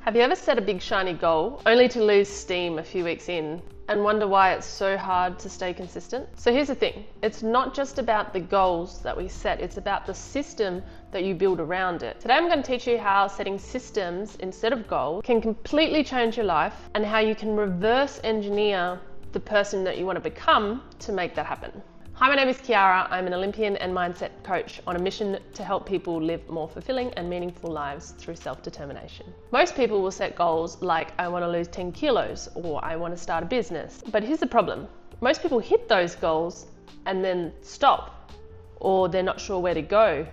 Have you ever set a big shiny goal only to lose steam a few weeks in and wonder why it's so hard to stay consistent? So here's the thing, it's not just about the goals that we set, it's about the system that you build around it. Today I'm going to teach you how setting systems instead of goals can completely change your life and how you can reverse engineer the person that you want to become to make that happen. Hi, my name is Kiara. I'm an Olympian and mindset coach on a mission to help people live more fulfilling and meaningful lives through self-determination. Most people will set goals like, I want to lose 10 kilos or I want to start a business. But here's the problem. Most people hit those goals and then stop, or they're not sure where to go,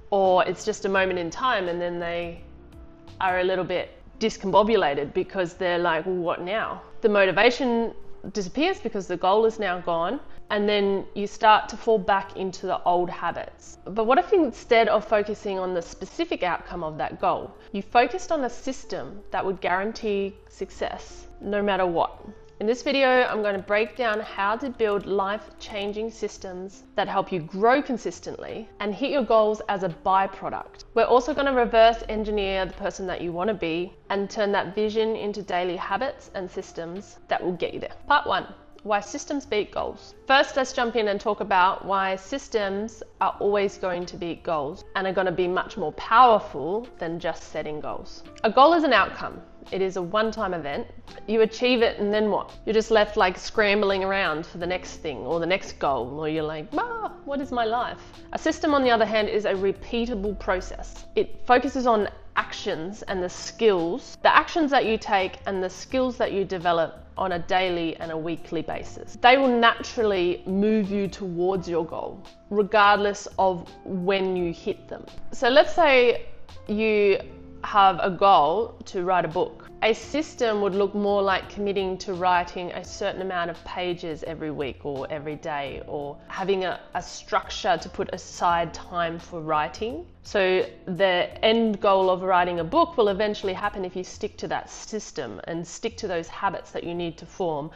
or it's just a moment in time and then they are a little bit discombobulated because they're like, well, what now? The motivation disappears because the goal is now gone, and then you start to fall back into the old habits. But what if instead of focusing on the specific outcome of that goal, you focused on a system that would guarantee success no matter what? In this video, I'm going to break down how to build life-changing systems that help you grow consistently and hit your goals as a byproduct. We're also going to reverse engineer the person that you want to be and turn that vision into daily habits and systems that will get you there. Part 1. Why systems beat goals. First, let's jump in and talk about why systems are always going to beat goals and are going to be much more powerful than just setting goals. A goal is an outcome. It is a one-time event. You achieve it and then what? You're just left like scrambling around for the next thing or the next goal, or you're like, what is my life? A system, on the other hand, is a repeatable process. It focuses on actions and the skills, the actions that you take and the skills that you develop on a daily and a weekly basis. They will naturally move you towards your goal, regardless of when you hit them. So let's say you have a goal to write a book. A system would look more like committing to writing a certain amount of pages every week or every day, or having a structure to put aside time for writing. So the end goal of writing a book will eventually happen if you stick to that system and stick to those habits that you need to form.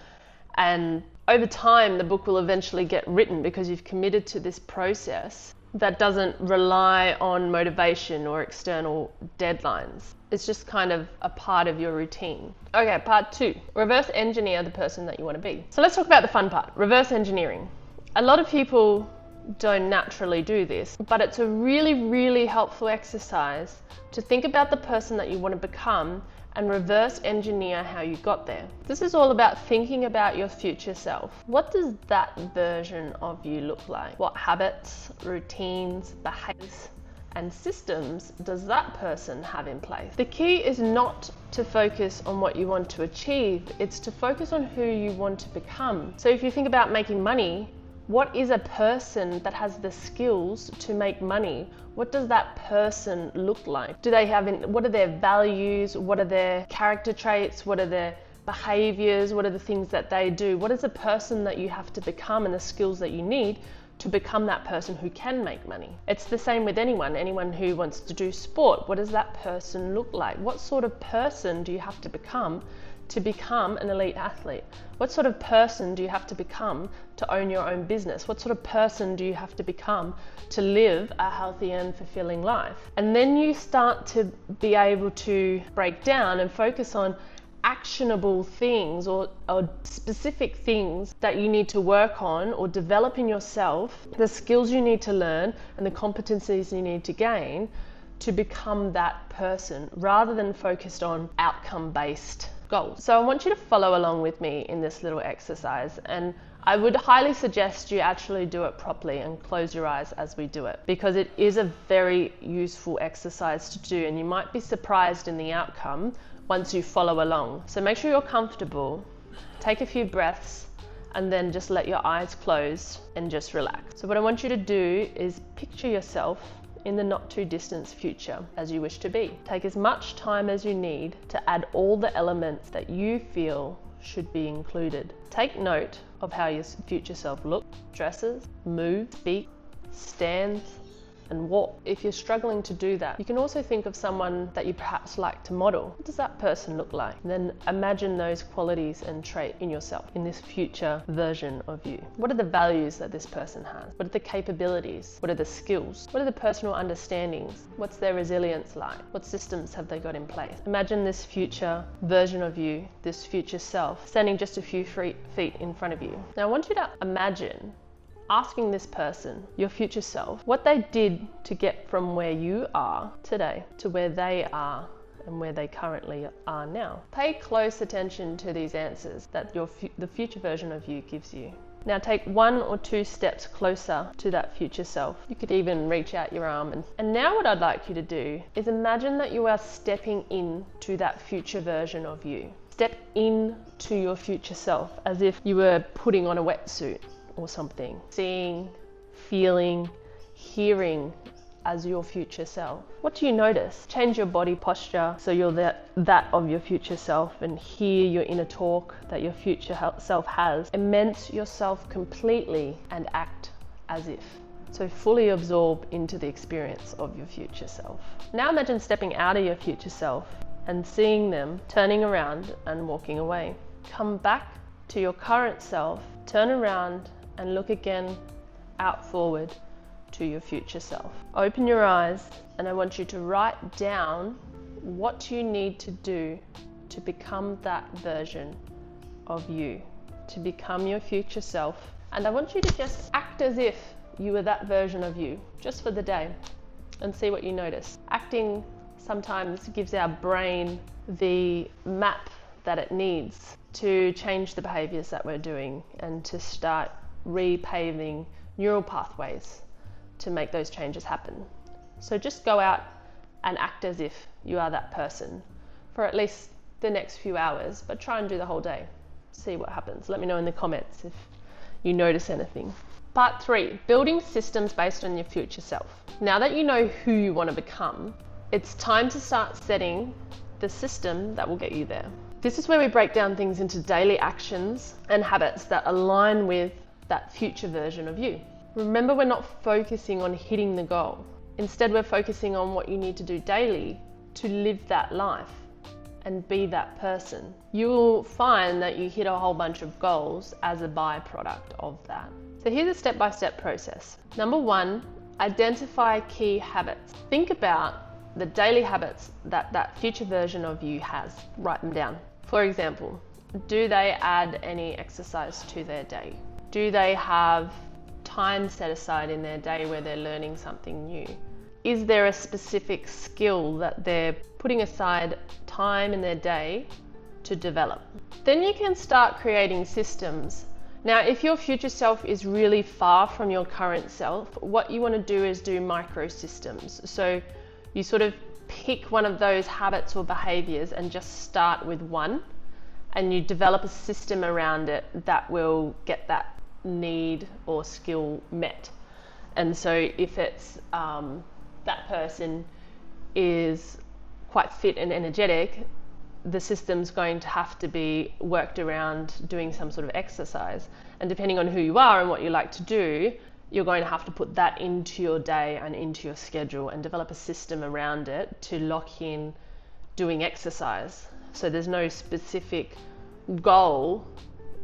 And over time, the book will eventually get written because you've committed to this process that doesn't rely on motivation or external deadlines. It's just kind of a part of your routine. Okay, part 2, reverse engineer the person that you want to be. So let's talk about the fun part, reverse engineering. A lot of people don't naturally do this, but it's a really, really helpful exercise to think about the person that you want to become and reverse engineer how you got there. This is all about thinking about your future self. What does that version of you look like? What habits, routines, behaviors, and systems does that person have in place? The key is not to focus on what you want to achieve, it's to focus on who you want to become. So if you think about making money, what is a person that has the skills to make money? What does that person look like? Do they have, what are their values? What are their character traits? What are their behaviors? What are the things that they do? What is the person that you have to become and the skills that you need to become that person who can make money? It's the same with anyone who wants to do sport. What does that person look like? What sort of person do you have to become an elite athlete? What sort of person do you have to become to own your own business? What sort of person do you have to become to live a healthy and fulfilling life? And then you start to be able to break down and focus on actionable things or specific things that you need to work on or develop in yourself, the skills you need to learn and the competencies you need to gain to become that person, rather than focused on outcome-based goals. So I want you to follow along with me in this little exercise, and I would highly suggest you actually do it properly and close your eyes as we do it, because it is a very useful exercise to do, and you might be surprised in the outcome once you follow along. So make sure you're comfortable, take a few breaths, and then just let your eyes close and just relax. So what I want you to do is picture yourself in the not too distant future as you wish to be. Take as much time as you need to add all the elements that you feel should be included. Take note of how your future self looks, dresses, moves, speaks, stands, and walk. If you're struggling to do that, you can also think of someone that you perhaps like to model. What does that person look like? And then imagine those qualities and traits in yourself, in this future version of you. What are the values that this person has? What are the capabilities? What are the skills? What are the personal understandings? What's their resilience like? What systems have they got in place? Imagine this future version of you, this future self, standing just a few feet in front of you. Now I want you to imagine asking this person, your future self, what they did to get from where you are today to where they are and where they currently are now. Pay close attention to these answers that the future version of you gives you. Now take 1 or 2 steps closer to that future self. You could even reach out your arm. And now what I'd like you to do is imagine that you are stepping into that future version of you. Step into your future self as if you were putting on a wetsuit or something. Seeing, feeling, hearing as your future self. What do you notice? Change your body posture so you're that of your future self and hear your inner talk that your future self has. Immerse yourself completely and act as if. So fully absorb into the experience of your future self. Now imagine stepping out of your future self and seeing them turning around and walking away. Come back to your current self, turn around and look again out forward to your future self. Open your eyes and I want you to write down what you need to do to become that version of you, to become your future self. And I want you to just act as if you were that version of you, just for the day, and see what you notice. Acting sometimes gives our brain the map that it needs to change the behaviors that we're doing and to start repaving neural pathways to make those changes happen. So just go out and act as if you are that person for at least the next few hours, but try and do the whole day. See what happens. Let me know in the comments if you notice anything. Part 3, building systems based on your future self. Now that you know who you want to become, it's time to start setting the system that will get you there. This is where we break down things into daily actions and habits that align with that future version of you. Remember, we're not focusing on hitting the goal. Instead, we're focusing on what you need to do daily to live that life and be that person. You will find that you hit a whole bunch of goals as a byproduct of that. So here's a step-by-step process. Number 1, identify key habits. Think about the daily habits that future version of you has. Write them down. For example, do they add any exercise to their day? Do they have time set aside in their day where they're learning something new? Is there a specific skill that they're putting aside time in their day to develop? Then you can start creating systems. Now, if your future self is really far from your current self, what you want to do is do micro systems. So you sort of pick one of those habits or behaviors and just start with one, and you develop a system around it that will get that need or skill met. And so if it's that person is quite fit and energetic, the system's going to have to be worked around doing some sort of exercise. And depending on who you are and what you like to do, you're going to have to put that into your day and into your schedule and develop a system around it to lock in doing exercise. So there's no specific goal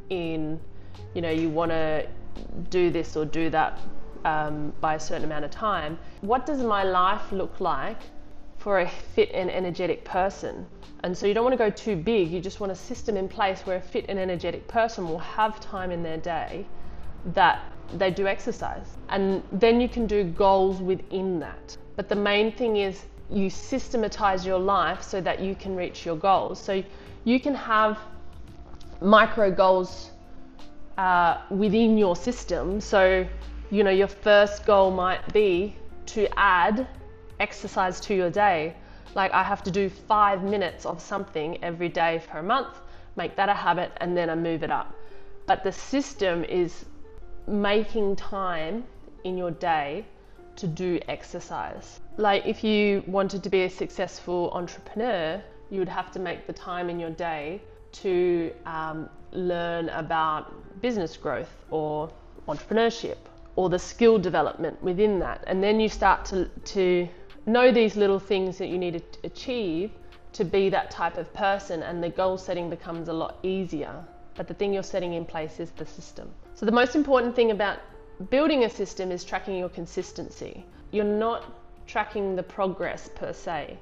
in, you want to do this or do that by a certain amount of time. What does my life look like for a fit and energetic person? And so you don't want to go too big, you just want a system in place where a fit and energetic person will have time in their day that they do exercise. And then you can do goals within that. But the main thing is you systematize your life so that you can reach your goals. So you can have micro goals within your system. So, your first goal might be to add exercise to your day. Like, I have to do 5 minutes of something every day for a month, make that a habit, and then I move it up. But the system is making time in your day to do exercise. Like, if you wanted to be a successful entrepreneur, you would have to make the time in your day to learn about business growth or entrepreneurship or the skill development within that. And then you start to know these little things that you need to achieve to be that type of person, and the goal setting becomes a lot easier. But the thing you're setting in place is the system. So the most important thing about building a system is tracking your consistency. You're not tracking the progress per se.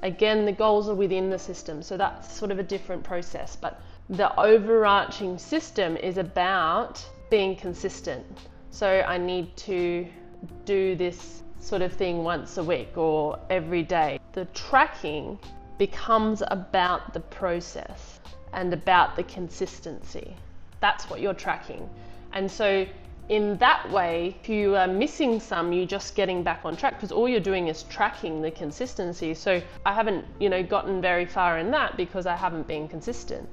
Again, the goals are within the system, so that's sort of a different process. But the overarching system is about being consistent. So I need to do this sort of thing once a week or every day. The tracking becomes about the process and about the consistency. That's what you're tracking. And so in that way, if you are missing some, you're just getting back on track, because all you're doing is tracking the consistency. So I haven't, gotten very far in that because I haven't been consistent.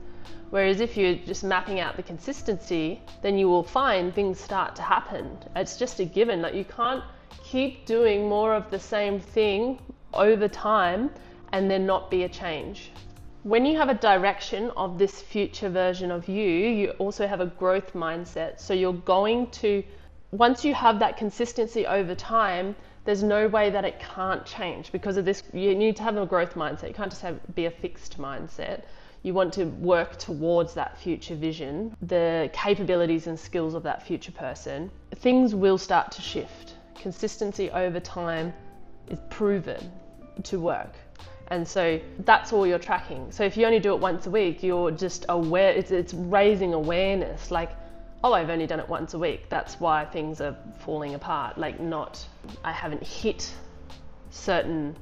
Whereas if you're just mapping out the consistency, then you will find things start to happen. It's just a given that you can't keep doing more of the same thing over time and there not be a change. When you have a direction of this future version of you, you also have a growth mindset. So you're going to, once you have that consistency over time, there's no way that it can't change. Because of this, you need to have a growth mindset. You can't just be a fixed mindset. You want to work towards that future vision, the capabilities and skills of that future person. Things will start to shift. Consistency over time is proven to work. And so that's all you're tracking. So if you only do it once a week, you're just aware, it's raising awareness, like, oh, I've only done it once a week. That's why things are falling apart. Like, not, I haven't hit certain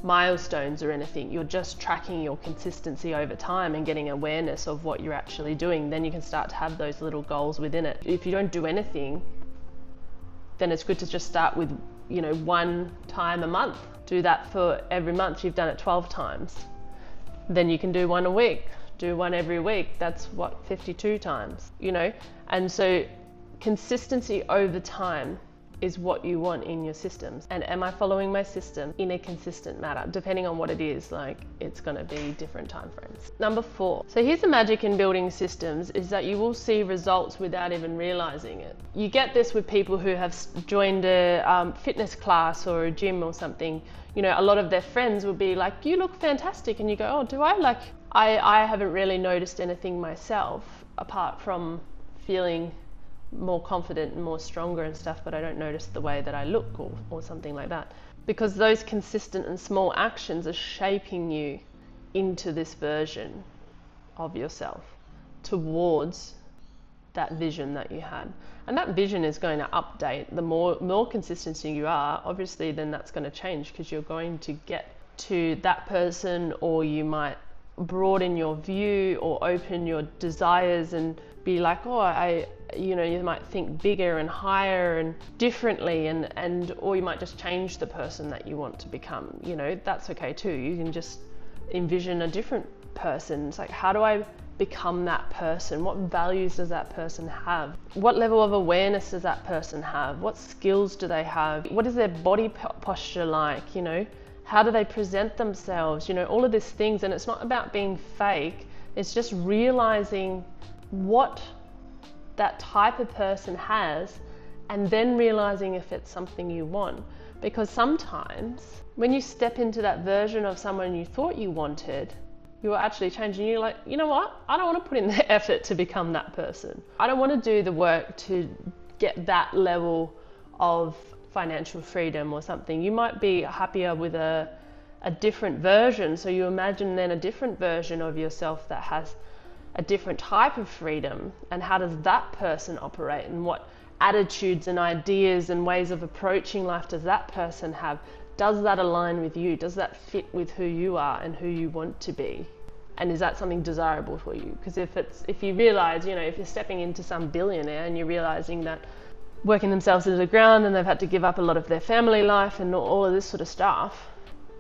milestones or anything. You're just tracking your consistency over time and getting awareness of what you're actually doing. Then you can start to have those little goals within it. If you don't do anything, then it's good to just start with, one time a month. Do that for every month. You've done it 12 times. Then you can do one a week, do one every week. That's 52 times, And so consistency over time is what you want in your systems. And am I following my system in a consistent manner? Depending on what it is, it's going to be different time frames. Number 4. So here's the magic in building systems, is that you will see results without even realizing it. You get this with people who have joined a fitness class or a gym or something. A lot of their friends will be like, you look fantastic. And you go, oh, do I? I haven't really noticed anything myself apart from feeling more confident and more stronger and stuff, but I don't notice the way that I look or something like that. Because those consistent and small actions are shaping you into this version of yourself towards that vision that you had. And that vision is going to update. The more consistency you are, obviously then that's going to change, because you're going to get to that person, or you might broaden your view or open your desires and be like, oh, you might think bigger and higher and differently, or you might just change the person that you want to become. That's okay too. You can just envision a different person. It's like, how do I become that person? What values does that person have? What level of awareness does that person have? What skills do they have? What is their body posture like? How do they present themselves? All of these things. And it's not about being fake. It's just realizing what that type of person has, and then realizing if it's something you want. Because sometimes when you step into that version of someone you thought you wanted, you're actually changing. You're like, you know what? I don't want to put in the effort to become that person. I don't want to do the work to get that level of financial freedom or something. You might be happier with a different version. So you imagine then a different version of yourself that has a different type of freedom, and how does that person operate, and what attitudes and ideas and ways of approaching life does that person have? Does that align with you? Does that fit with who you are and who you want to be? And is that something desirable for you? Because if you realize, if you're stepping into some billionaire and you're realizing that working themselves into the ground and they've had to give up a lot of their family life and all of this sort of stuff,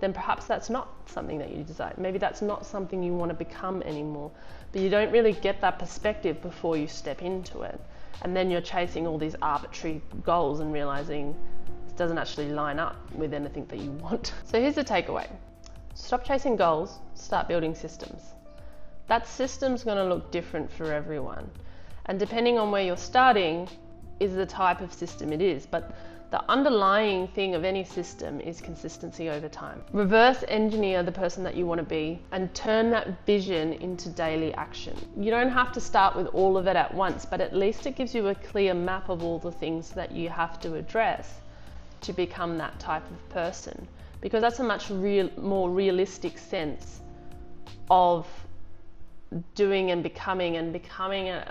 then perhaps that's not something that you desire. Maybe that's not something you want to become anymore. But you don't really get that perspective before you step into it. And then you're chasing all these arbitrary goals and realizing it doesn't actually line up with anything that you want. So here's the takeaway. Stop chasing goals, start building systems. That system's going to look different for everyone. And depending on where you're starting, is the type of system it is, but the underlying thing of any system is consistency over time. Reverse engineer the person that you want to be and turn that vision into daily action. You don't have to start with all of it at once, but at least it gives you a clear map of all the things that you have to address to become that type of person, because that's a much more realistic sense of doing and becoming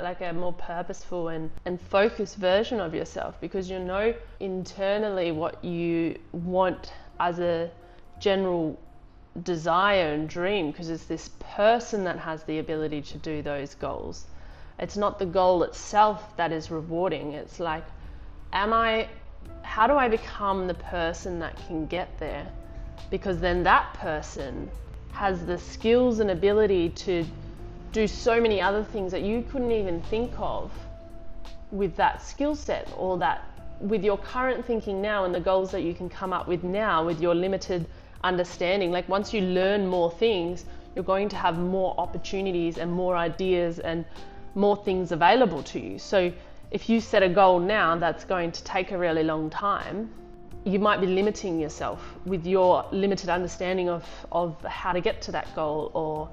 like a more purposeful and focused version of yourself, because you know internally what you want as a general desire and dream, because it's this person that has the ability to do those goals. It's not the goal itself that is rewarding. It's like, how do I become the person that can get there? Because then that person has the skills and ability to do so many other things that you couldn't even think of with that skill set, or that with your current thinking now and the goals that you can come up with now with your limited understanding. Like once you learn more things, you're going to have more opportunities and more ideas and more things available to you. So if you set a goal now that's going to take a really long time, you might be limiting yourself with your limited understanding of how to get to that goal, or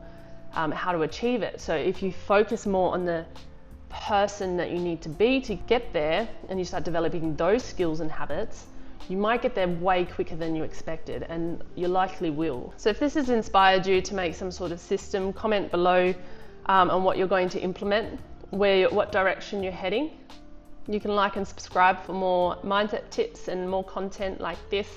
how to achieve it. So if you focus more on the person that you need to be to get there, and you start developing those skills and habits, you might get there way quicker than you expected, and you likely will. So if this has inspired you to make some sort of system, comment below on what you're going to implement, what direction you're heading. You can like and subscribe for more mindset tips and more content like this.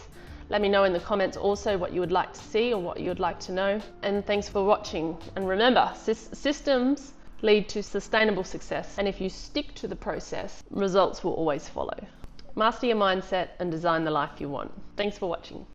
Let me know in the comments also what you would like to see or what you would like to know. And thanks for watching. And remember, systems lead to sustainable success. And if you stick to the process, results will always follow. Master your mindset and design the life you want. Thanks for watching.